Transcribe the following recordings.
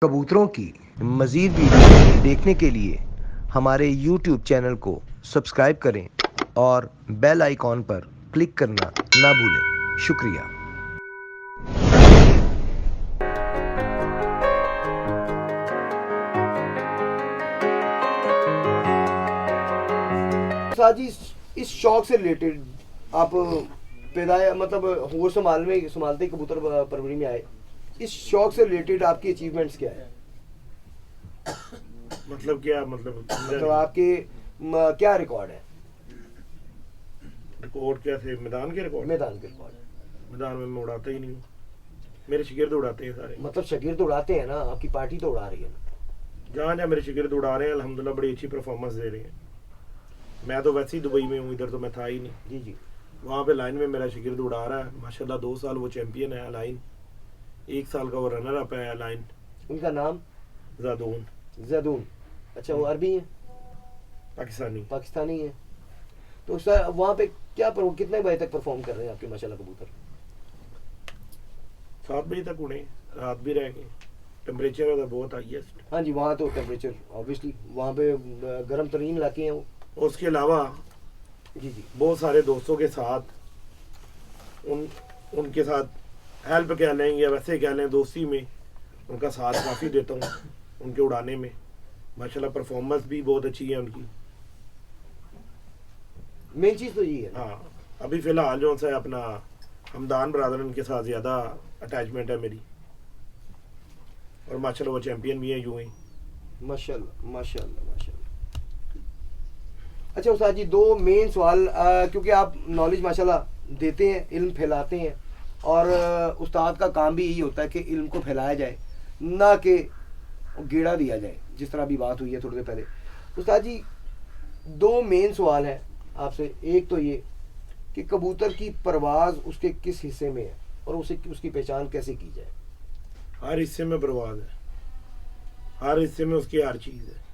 कबूतरों की मज़ीद वीडियो देखने के लिए हमारे YouTube चैनल को सब्सक्राइब करें और बेल आइकॉन पर क्लिक करना ना भूलें। शुक्रिया। साजी इस शौक से रिलेटेड आप पैदा मतलब होश संभालते ही कबूतर परवरी में आए, इस शौक से रिलेटेड आपकी अचीवमेंट्स क्या है? मतलब क्या मतलब आपके क्या रिकॉर्ड है? रिकॉर्ड क्या थे? मैदान के रिकॉर्ड? मैदान के रिकॉर्ड। मैदान में मैं उड़ाता ही नहीं हूँ, मेरे शिगिर्द उड़ाते हैं सारे। मतलब शागिर्द उड़ाते हैं ना, आपकी पार्टी तो उड़ा रही है ना? जहाँ जहाँ मेरे शिगिर्द उड़ा रहे हैं अल्हम्दुलिल्लाह बड़ी अच्छी परफॉर्मेंस दे रहे हैं। मैं तो वैसे ही दुबई में हूँ, इधर तो मैं था ही नहीं। जी जी। वहाँ पे लाइन में मेरा शिगिर्द उड़ा रहा है माशाल्लाह। 2 साल वो चैंपियन है लाइन, 1 साल का वो रनर अप है लाइन। उनका नाम? जादून। जदून। अच्छा, वो अरबी है? पाकिस्तानी है। तो सर वहाँ पे क्या कितने बजे तक परफॉर्म कर रहे हैं आपके माशाल्लाह कबूतर? 7 बजे तक उड़े, रात भी रह गए। टेम्परेचर है बहुत हाईएस्ट। हाँ जी, वहाँ तो टेम्परेचर ऑब्वियसली वहाँ पे गर्म तरीन इलाके हैं वो। उसके अलावा जी जी। बहुत सारे दोस्तों के साथ उनके साथ हेल्प कह लें या वैसे कह लें दोस्ती में उनका साथ काफ़ी देता हूँ उनके उड़ाने में। माशाल्लाह परफॉर्मेंस भी बहुत अच्छी है उनकी। मेन चीज़ तो यही है। हाँ, अभी फ़िलहाल जो है अपना हमदान ब्रदर उनके साथ ज़्यादा अटैचमेंट है मेरी, और माशाल्लाह वो चैंपियन भी हैं यूं ही। माशाल्लाह माशाल्लाह माशाल्लाह। अच्छा उस्ताद जी, 2 मेन सवाल, क्योंकि आप नॉलेज माशाल्लाह देते हैं, इल्म फैलाते हैं, और उस्ताद का काम भी यही होता है कि इल्म को फैलाया जाए, ना कि गेड़ा दिया जाए, जिस तरह अभी बात हुई है थोड़ी देर पहले। उस्ताद जी, 2 मेन सवाल हैं आपसे। एक तो ये कि कबूतर की परवाज़ उसके किस हिस्से में है और उसकी पहचान कैसे की जाए? हर हिस्से में परवाज़ है, हर हिस्से में उसकी हर चीज़ है।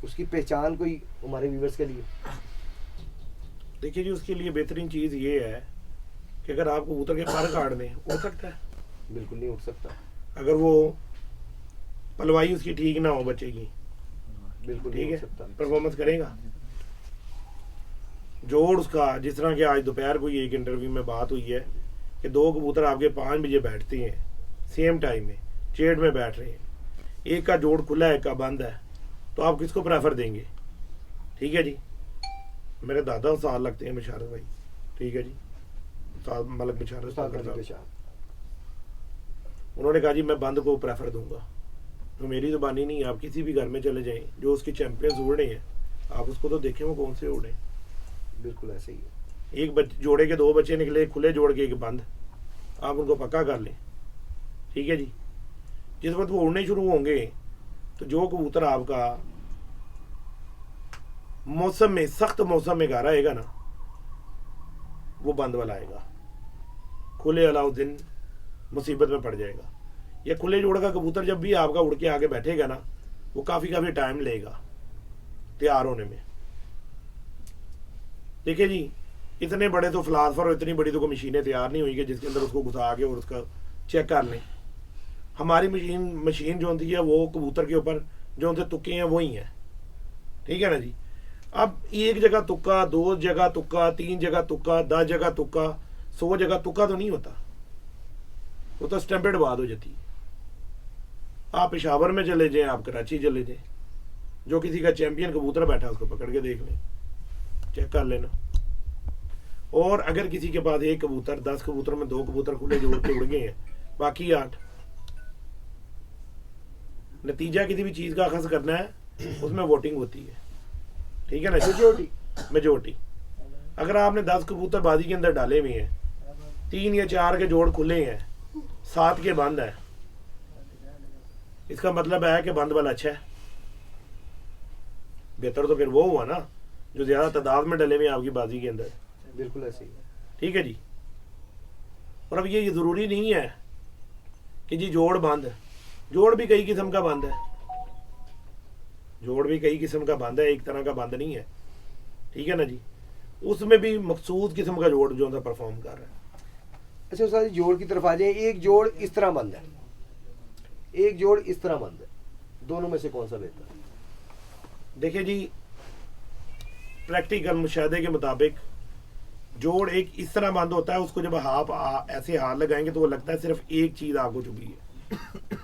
उसकी पहचान कोई हमारे व्यूअर्स के लिए? देखिए जी, उसके लिए बेहतरीन चीज़ ये है कि अगर आप कबूतर के पर काट दें उड़ सकता है? बिल्कुल नहीं उड़ सकता। अगर वो पलवाई उसकी ठीक ना हो बच्चे की, बिल्कुल ठीक नहीं है, उड़ सकता। परफॉर्मेंस करेगा? जोड़ उसका, जिस तरह के आज दोपहर को एक इंटरव्यू में बात हुई है कि 2 कबूतर आपके 5 बजे बैठते हैं सेम टाइम में, चेड़ में बैठ रहे हैं, एक का जोड़ खुला है, एक का बंद है, तो आप किसको प्रेफर देंगे? ठीक है जी, मेरे दादा साल लगते हैं बिशारत भाई, ठीक है जी, उस्ताद मलिक बिशारत साहब। उन्होंने कहा जी मैं बंद को प्रेफर दूंगा। तो मेरी ज़ुबानी नहीं, आप किसी भी घर में चले जाएं जो उसके चैंपियंस उड़ रहे हैं, आप उसको तो देखें वो कौन से उड़े। बिल्कुल ऐसे ही है। एक जोड़े के 2 बच्चे निकले, खुले जोड़ के एक बंद, आप उनको पक्का कर लें, ठीक है जी। जिस वक्त वो उड़ने शुरू होंगे तो जो कबूतर आपका मौसम में, सख्त मौसम में गा रहेगा ना, वो बंद वाला आएगा। खुले वाला उस दिन मुसीबत में पड़ जाएगा। या खुले जोड़ का कबूतर जब भी आपका उड़ के आगे बैठेगा ना, वो काफ़ी टाइम लेगा तैयार होने में। देखिए जी, इतने बड़े तो फिलासफर और इतनी बड़ी तो कोई मशीनें तैयार नहीं हुई कि जिसके अंदर उसको घुसा के और उसका चेक कर लें। हमारी मशीन जो होती है वो कबूतर के ऊपर जो उनसे तुक्के हैं वही हैं, ठीक है ना जी। अब 1 जगह तुक्का, 2 जगह तुक्का, 3 जगह तुक्का, 10 जगह तुक्का, 100 जगह तुक्का तो नहीं होता, वो तो स्टैंपेड बात हो जाती है। आप पेशावर में चले जाएं, आप कराची चले जाएं, जो किसी का चैंपियन कबूतर बैठा उसको पकड़ के देख लें, चेक कर लेना। और अगर किसी के पास 1 कबूतर, 10 कबूतर में 2 कबूतर खुले जोड़ के उड़ गए हैं, बाकी 8, नतीजा किसी भी चीज़ का अखज़ करना है उसमें वोटिंग होती है, ठीक है ना, मेजोरिटी। अगर आपने 10 कबूतर बाजी के अंदर डाले हुए हैं, 3 या 4 के जोड़ खुले हैं, 7 के बंद है, इसका मतलब है कि बंद वाला अच्छा है। बेहतर तो फिर वो हुआ ना जो ज़्यादा तादाद में डले हुए हैं आपकी बाजी के अंदर। बिल्कुल ऐसे ही है। ठीक है जी। और अब ये ज़रूरी नहीं है कि जी जोड़ बंद, जोड़ भी कई किस्म का बंद है, जोड़ भी कई किस्म का बंद है, एक तरह का बंद नहीं है, ठीक है ना जी। उसमें भी मखसूस किस्म का जोड़ जो है परफॉर्म कर रहा है। अच्छा सर, जोड़ की तरफ आ जाए। एक जोड़ इस तरह बंद है, एक जोड़ इस तरह बंद है, दोनों में से कौन सा बेहतर है? देखिए जी, प्रैक्टिकल मुशाहदे के मुताबिक जोड़ एक इस तरह बंद होता है, उसको जब आप ऐसे हाथ लगाएंगे तो वो लगता है सिर्फ एक चीज आपको चुभी है।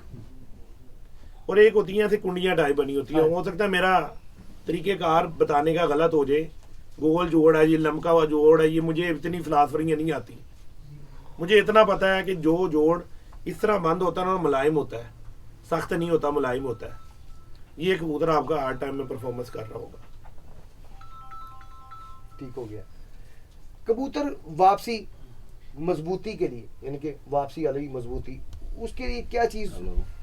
और एक होती है ऐसे कुंडियां टाइप बनी होती है। हो सकता है मेरा तरीकेकार बताने का गलत हो जाए, गोल जोड़ है, ये लमका हुआ जोड़ है, ये मुझे इतनी फिलासफरी नहीं आती। मुझे इतना पता है कि जो जोड़ इस तरह बंद होता है ना, मुलायम होता है, सख्त नहीं होता, मुलायम होता है। ये कबूतर आपका हार्ड टाइम में परफॉर्मेंस कर रहा होगा। ठीक हो गया। कबूतर वापसी मजबूती के लिए, यानी कि वापसी वाली मजबूती, उसके लिए क्या चीज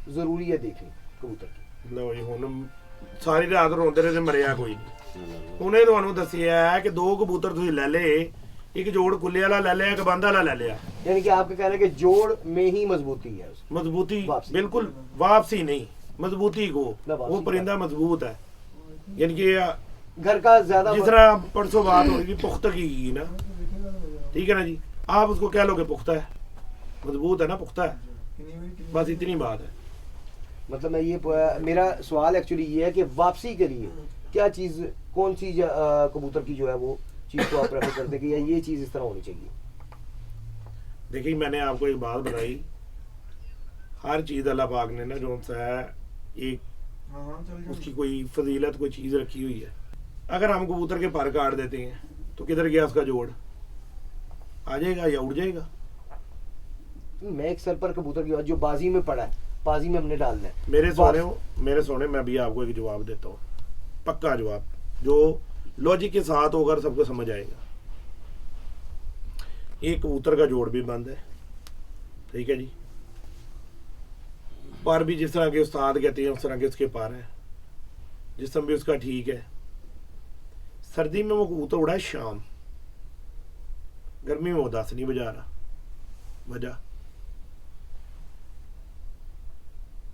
जरूरी है देखनी कबूतर की? लो जी, हुन सारी रात रोंदे रहे मरिया कोई नहीं। उन्हें ਤੁਹਾਨੂੰ ਦੱਸਿਆ है कि दो कबूतर ਤੁਸੀਂ ਲੈ ਲਏ, एक जोड़ खुले वाला ले लिया, एक बंद वाला ले लिया। यानी कि आपका कहना है कि जोड़ में ही मजबूती है, मजबूती वापसी। बिल्कुल वापसी नहीं, मजबूती को, वो परिंदा मजबूत है। यानी कि घर का ज्यादा जिस तरह परसों बात हो रही थी पुख्तगी की ना, ठीक है ना जी, आप उसको कह लो कि पुख्ता है, मजबूत है ना, पुख्ता है, बस इतनी बात है। मतलब मैं ये मेरा सवाल एक्चुअली ये है कि वापसी के लिए क्या चीज, कौन सी कबूतर की जो है वो चीज को आप प्रेफर करते हैं कि या ये चीज इस तरह होनी चाहिए? देखिए, मैंने आपको एक बात बताई, हर चीज अल्लाह पाक ने ना जो सा है एक उसकी कोई फजीलत, कोई चीज रखी हुई है। अगर हम कबूतर के पर काट देते हैं तो किधर गया उसका जोड़? आ जाएगा या उड़ जाएगा? मैं एक सर पर कबूतर की जो बाजी में पड़ा है, बाजी में हमने डालना है। मेरे सोने मैं भी आपको एक जवाब देता हूँ, पक्का जवाब, जो लॉजिक के साथ होकर सबको समझ आएगा। एक कबूतर का जोड़ भी बंद है, ठीक है जी, पर भी जिस तरह के उस्ताद कहते हैं उस तरह के उसके पर है, जिस्म भी उसका ठीक है। सर्दी में वो कबूतर उड़ा है शाम, गर्मी में वो 10 नहीं बजा रहा।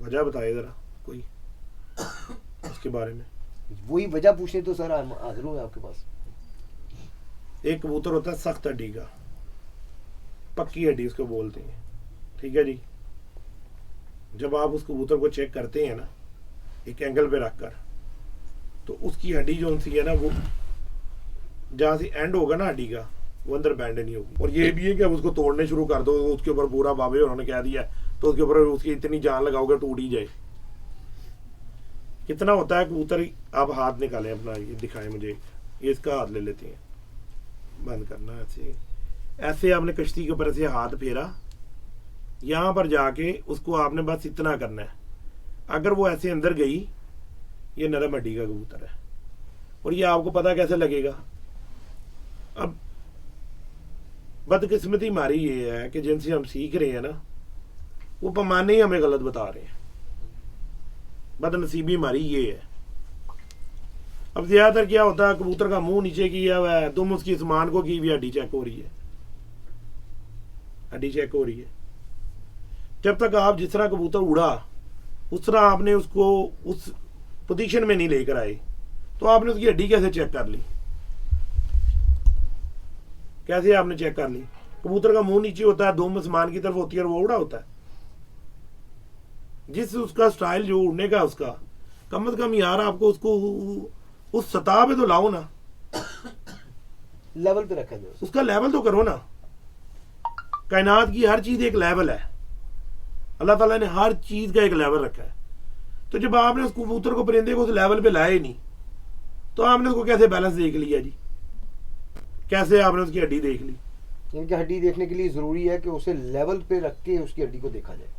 वजह बताए जरा कोई उसके बारे में। वही वजह पूछने तो सर हाजिर हूँ आपके पास। एक कबूतर होता है सख्त हड्डी का, पक्की हड्डी उसको बोलते हैं, ठीक है जी। जब आप उस कबूतर को चेक करते हैं ना एक एंगल पे रखकर, तो उसकी हड्डी जो सी है ना, वो जहाँ से एंड होगा ना हड्डी का, वो अंदर बैंड नहीं होगी। और ये भी है कि अब उसको तोड़ने शुरू कर दो, उसके ऊपर पूरा बाबे उन्होंने कह दिया, तो उसके ऊपर उसकी इतनी जान लगाओगे टूट ही जाए। कितना होता है कबूतर? आप हाथ निकालें अपना, ये दिखाएं मुझे, ये इसका हाथ ले लेते हैं, बंद करना ऐसे ऐसे आपने कश्ती के ऊपर ऐसे हाथ फेरा, यहाँ पर जाके उसको आपने बस इतना करना है। अगर वो ऐसे अंदर गई, ये नरम हड्डी का कबूतर है। और ये आपको पता कैसे लगेगा? अब बदकिस्मती हमारी ये है कि जिनसे हम सीख रहे हैं ना, वो पैमाने ही हमें गलत बता रहे हैं। बदनसीबी हमारी ये है। अब ज्यादातर क्या होता है, कबूतर का मुंह नीचे किया हुआ है, तुम उसकी समान को की भी हड्डी चेक हो रही है, हड्डी चेक हो रही है। जब तक आप जिस तरह कबूतर उड़ा उस तरह आपने उसको उस पोजीशन में नहीं लेकर आए, तो आपने उसकी हड्डी कैसे चेक कर ली? कैसे आपने चेक कर ली? कबूतर का मुंह नीचे होता है, दुम आसमान की तरफ होती है और वो उड़ा होता है। जिस उसका स्टाइल जो उड़ने का, उसका कम से कम यार आपको उसको उस सतह पे तो लाओ ना, लेवल पे रखा जाए, उसका लेवल तो करो ना। कायनात की हर चीज एक लेवल है, अल्लाह ताला ने हर चीज का एक लेवल रखा है। तो जब आपने उस कबूतर को, परिंदे को उस लेवल पे लाए नहीं, तो आपने उसको कैसे बैलेंस देख लिया जी? कैसे आपने उसकी हड्डी देख ली? इनकी हड्डी देखने के लिए जरूरी है कि उसे लेवल पे रख के उसकी हड्डी को देखा जाए।